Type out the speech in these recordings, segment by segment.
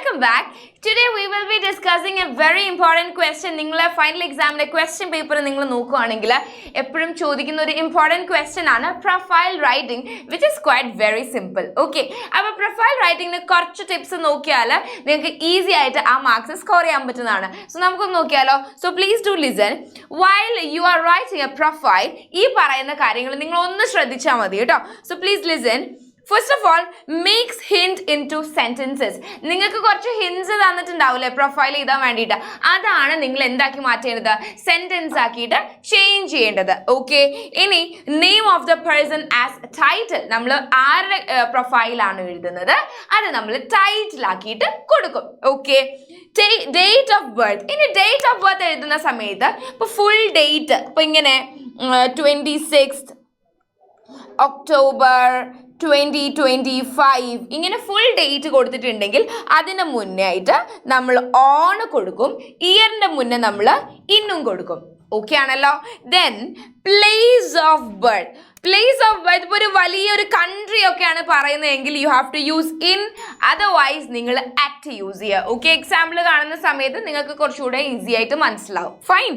welcome back. Today we will be discussing a very important question. നിങ്ങളെ final എക്സാമിന്റെ question paper നിങ്ങൾ നോക്കുകയാണെങ്കിൽ എപ്പോഴും ചോദിക്കുന്ന ഒരു ഇമ്പോർട്ടൻറ്റ് ക്വസ്റ്റ്യൻ ആണ് profile writing, which is quite very simple. Okay, അപ്പോൾ പ്രൊഫൈൽ റൈറ്റിംഗിന് കുറച്ച് ടിപ്സ് നോക്കിയാൽ നിങ്ങൾക്ക് ഈസി ആയിട്ട് ആ മാർക്സ് സ്കോർ ചെയ്യാൻ പറ്റുന്നതാണ്. സോ നമുക്കൊന്ന് നോക്കിയാലോ. So please do listen while you are writing A profile. ഈ പറയുന്ന കാര്യങ്ങൾ നിങ്ങൾ ഒന്ന് ശ്രദ്ധിച്ചാൽ മതി കേട്ടോ. So please listen. First of all, makes hint in to sentences. നിങ്ങൾക്ക് കുറച്ച് ഹിന്റ്സ് തന്നിട്ടുണ്ടാവില്ലേ പ്രൊഫൈൽ ചെയ്താൻ വേണ്ടിയിട്ട്, അതാണ് നിങ്ങൾ എന്താക്കി മാറ്റേണ്ടത്, സെന്റൻസ് ആക്കിയിട്ട് ചേഞ്ച് ചെയ്യേണ്ടത്. ഓക്കെ, ഇനി name of the person as title. നമ്മൾ ആരുടെ പ്രൊഫൈലാണ് എഴുതുന്നത് അത് നമ്മൾ ടൈറ്റിൽ ആക്കിയിട്ട് കൊടുക്കും. Okay, date of birth. ഇനി ഡേറ്റ് ഓഫ് ബർത്ത് എഴുതുന്ന സമയത്ത് ഇപ്പോൾ ഫുൾ ഡേറ്റ് ഇപ്പോൾ ഇങ്ങനെ 26 ഒക്ടോബർ 2025 ഇങ്ങനെ ഫുൾ ഡേറ്റ് കൊടുത്തിട്ടുണ്ടെങ്കിൽ അതിന് മുന്നേ ആയിട്ട് നമ്മൾ ഓൺ കൊടുക്കും, ഇയറിൻ്റെ മുന്നേ നമ്മൾ ഇന്നും കൊടുക്കും. ഓക്കെ ആണല്ലോ. Then place of birth. Place of birth ഇപ്പോൾ ഒരു വലിയൊരു കൺട്രി ഒക്കെയാണ് പറയുന്നതെങ്കിൽ you have to use in, otherwise നിങ്ങൾ അറ്റ് യൂസ് ചെയ്യുക. ഓക്കെ, എക്സാമ്പിൾ കാണുന്ന സമയത്ത് നിങ്ങൾക്ക് കുറച്ചുകൂടെ ഈസി ആയിട്ട് മനസ്സിലാവും. ഫൈൻ.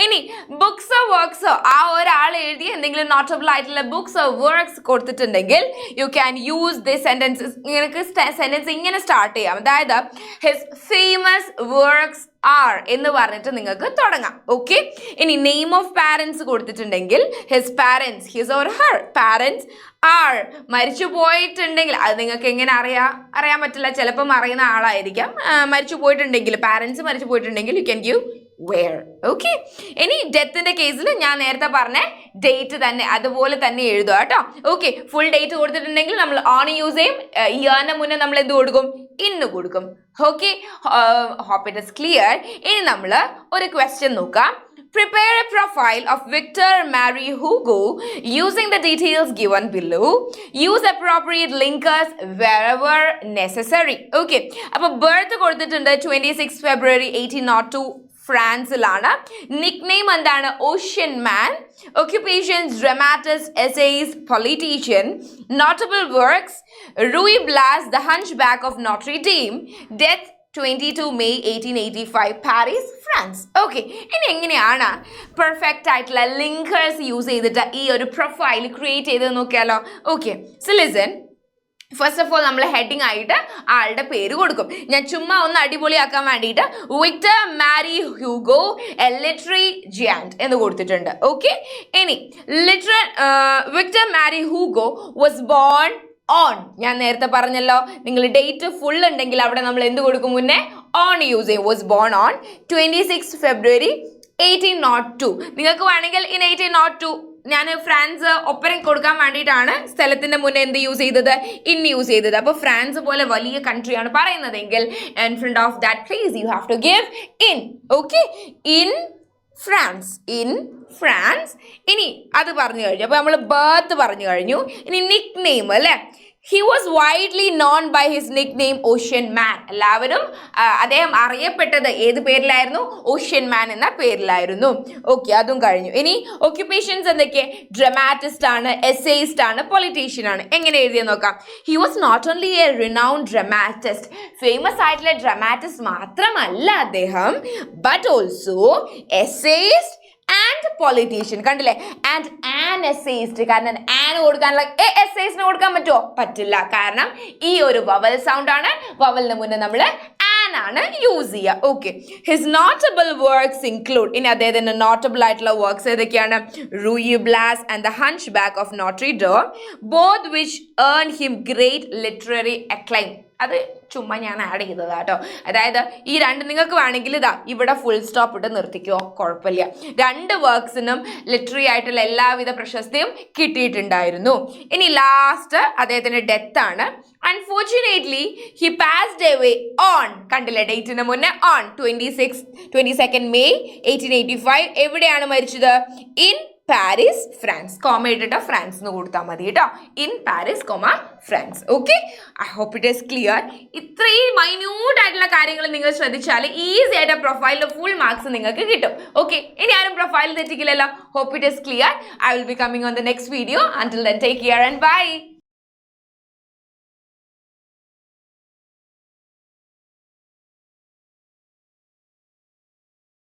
ഇനി ബുക്സോ വർക്ക്സോ, ആ ഒരാൾ എഴുതിയ എന്തെങ്കിലും നോട്ടബിൾ ആയിട്ടുള്ള ബുക്സോ വർക്ക്സ് കൊടുത്തിട്ടുണ്ടെങ്കിൽ you can use the sentences. നിങ്ങൾക്ക് സെൻറ്റൻസ് ഇങ്ങനെ സ്റ്റാർട്ട് ചെയ്യാം. അതായത് ഹിസ് ഫേമസ് വർക്ക്സ് ആർ എന്ന് പറഞ്ഞിട്ട് നിങ്ങൾക്ക് തുടങ്ങാം. ഓക്കെ, ഇനി നെയിം ഓഫ് പാരൻസ് കൊടുത്തിട്ടുണ്ടെങ്കിൽ his parents, his or her parents R. മരിച്ചു പോയിട്ടുണ്ടെങ്കിൽ അത് നിങ്ങൾക്ക് എങ്ങനെ അറിയാൻ പറ്റില്ല, ചിലപ്പം അറിയുന്ന ആളായിരിക്കാം. മരിച്ചു പോയിട്ടുണ്ടെങ്കിൽ, പാരൻസ് മരിച്ചു പോയിട്ടുണ്ടെങ്കിൽ you can give where. Okay, ഇനി ഡെത്തിന്റെ കേസിൽ ഞാൻ നേരത്തെ പറഞ്ഞ ഡേറ്റ് തന്നെ അതുപോലെ തന്നെ എഴുതുക കേട്ടോ. ഓക്കെ, ഫുൾ ഡേറ്റ് കൊടുത്തിട്ടുണ്ടെങ്കിൽ നമ്മൾ ഓൺ യൂസ് ചെയ്യും, ഇയറിന് മുന്നേ നമ്മൾ എന്ത് കൊടുക്കും, ഇന്ന് കൊടുക്കും. Okay, hope it is clear. ഇനി നമ്മൾ ഒരു ക്വസ്റ്റ്യൻ നോക്കാം. Prepare a profile of Victor Mary Hugo using the details given below. Use appropriate linkers wherever necessary. Okay, അപ്പോൾ ബർത്ത് കൊടുത്തിട്ടുണ്ട് 26 ഫെബ്രുവരി 1802 ഫ്രാൻസിലാണ്. നിക് നെയിം എന്താണ്, ocean man. Occupations, dramatist, essays, politician. Notable works, Ruy Blas, The Hunchback of Notre Dame. Death 22 May 1885, Paris, France. Okay, ഇനി എങ്ങനെയാണ് perfect ആയിട്ടുള്ള linkers use ചെയ്തിട്ട് ഈ ഒരു profile create ചെയ്ത് നോക്കിയാലോ. Okay, so listen. First of all നമ്മൾ heading ആയിട്ട് ആളുടെ പേര് കൊടുക്കും. ഞാൻ ചുമ്മാ ഒന്ന് അടിപൊളിയാക്കാൻ വേണ്ടിയിട്ട് Victor Marie Hugo a literary giant എന്ന് കൊടുത്തിട്ടുണ്ട്. ഓക്കെ, ഇനി Victor Marie Hugo was born on. ഞാൻ നേരത്തെ പറഞ്ഞല്ലോ, നിങ്ങൾ ഡേറ്റ് ഫുൾ ഉണ്ടെങ്കിൽ അവിടെ നമ്മൾ എന്ത് കൊടുക്കും, മുന്നേ ഓൺ യൂസ് ചെയ്യും. വാസ് ബോൺ ഓൺ 26 ഫെബ്രുവരി 1802. നിങ്ങൾക്ക് വേണമെങ്കിൽ ഇൻ 1802 ഞാൻ ഫ്രാൻസ് ഒപ്പരം കൊടുക്കാൻ വേണ്ടിയിട്ടാണ് സ്ഥലത്തിൻ്റെ മുന്നേ എന്ത് യൂസ് ചെയ്തത്, ഇൻ യൂസ് ചെയ്തത്. അപ്പോൾ ഫ്രാൻസ് പോലെ വലിയ കൺട്രിയാണ് പറയുന്നതെങ്കിൽ in front of that place you have to give in. Okay, in France, in France. ഇനി അത് പറഞ്ഞു കഴിഞ്ഞു. അപ്പോൾ നമ്മൾ ബർത്ത് പറഞ്ഞു കഴിഞ്ഞു. ഇനി നിക് നെയിം അല്ലേ. He was widely known by his nickname ocean man. എല്ലാവരും അദ്ദേഹം അറിയപ്പെട്ടത് ഏത് പേരിലായിരുന്നു, ഓഷ്യൻ മാൻ എന്ന പേരിലായിരുന്നു. ഓക്കെ, അതും കഴിഞ്ഞു. ഇനി ഓക്യുപ്പേഷൻസ് എന്തൊക്കെ, ഡ്രമാറ്റിസ്റ്റ് ആണ്, എസ്സേയിസ്റ്റ് ആണ്, പൊളിറ്റീഷ്യൻ ആണ്. എങ്ങനെ എഴുതിയെന്ന് നോക്കാം. He was not only a renowned dramatist, famous ആയിട്ടുള്ള ഡ്രമാറ്റിസ്റ്റ് മാത്രമല്ല അദ്ദേഹം, but also essayist and politician. കണ്ടില്ലേ, ആൻഡ് ആൻ എസ്സേയിസ്റ്റ്. കാരണം ആൻ കൊടുക്കാനുള്ള എസ്സേയിസ്റ്റിന് കൊടുക്കാൻ പറ്റുമോ, പറ്റില്ല. കാരണം ഈ ഒരു വവൽ സൗണ്ട് ആണ്, വവലിന് മുന്നേ നമ്മൾ ആൻ ആണ് യൂസ് ചെയ്യുക. Okay, his notable works include. ഇനി അദ്ദേഹത്തിൻ്റെ നോട്ടബിൾ ആയിട്ടുള്ള വർക്ക്സ് ഏതൊക്കെയാണ്, Ruy Blas and the hunchback of Notre Dame, both which earn him great literary acclaim. അത് ചുമ്മാ ഞാൻ ആഡ് ചെയ്തതാ കേട്ടോ. അതായത് ഈ രണ്ട് നിങ്ങൾക്ക് വേണമെങ്കിൽ ഇതാ ഇവിടെ ഫുൾ സ്റ്റോപ്പ് ഇട്ട് നിർത്തിക്കോ, കുഴപ്പമില്ല. രണ്ട് വർക്ക്സിനും ലിറ്റററി ആയിട്ടുള്ള എല്ലാവിധ പ്രശസ്തിയും കിട്ടിയിട്ടുണ്ടായിരുന്നു. ഇനി ലാസ്റ്റ് അദ്ദേഹത്തിൻ്റെ ഡെത്ത് ആണ്. Unfortunately he passed away on, കണ്ടില്ലേ ഡേറ്റിന് മുന്നേ, ഓൺ 22 മെയ് 1885. എവിടെയാണ് മരിച്ചത്, ഇൻ പാരീസ്, ഫ്രാൻസ്. കോമ ഇട്ടിട്ട് ഫ്രാൻസ് എന്ന് കൊടുത്താൽ മതി കേട്ടോ. In Paris, France. Okay, I hope it is clear. ഇത്രയും മൈന്യൂട്ട് ആയിട്ടുള്ള കാര്യങ്ങൾ നിങ്ങൾ ശ്രദ്ധിച്ചാൽ ഈസി ആയിട്ട് പ്രൊഫൈലിൽ ഫുൾ മാർക്സ് നിങ്ങൾക്ക് കിട്ടും. ഓക്കെ, ഇനി ആരും പ്രൊഫൈൽ തെറ്റിക്കില്ലല്ലോ. Hope it is clear. I will be coming on the next video. Until then take care and by.